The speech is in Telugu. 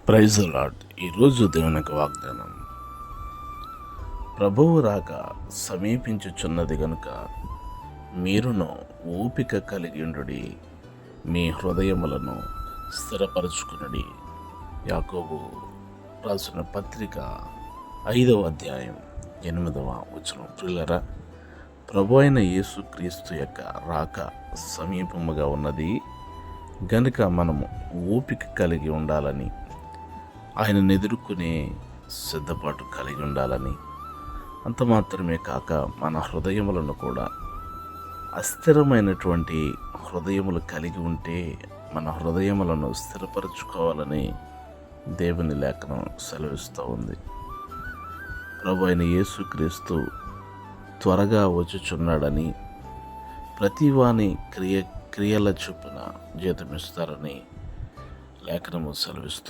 Praise the lord. ఈరోజు దేవుని యొక్క వాగ్దానం, ప్రభువు రాక సమీపించుచున్నది గనుక మీరును ఓపిక కలిగి ఉండుడి, మీ హృదయములను స్థిరపరచుకునుడి. యాకోబు రాసిన పత్రిక 5వ అధ్యాయం 8వ వచనం. ప్రియులారా, ప్రభు అయిన యేసుక్రీస్తు యొక్క రాక సమీపముగా ఉన్నది గనుక మనము ఓపిక కలిగి ఉండాలని, ఆయనను ఎదుర్కొనే సిద్ధపాటు కలిగి ఉండాలని, అంత మాత్రమే కాక మన హృదయములను కూడా అస్థిరమైనటువంటి హృదయములు కలిగి ఉంటే మన హృదయములను స్థిరపరచుకోవాలని దేవుని లేఖనం సెలవిస్తూ ఉంది. ప్రభు అయిన యేసుక్రీస్తు త్వరగా వచ్చుచున్నాడని, ప్రతివాని క్రియల చొప్పున జీతమిస్తారని లేఖనము సెలవిస్తూ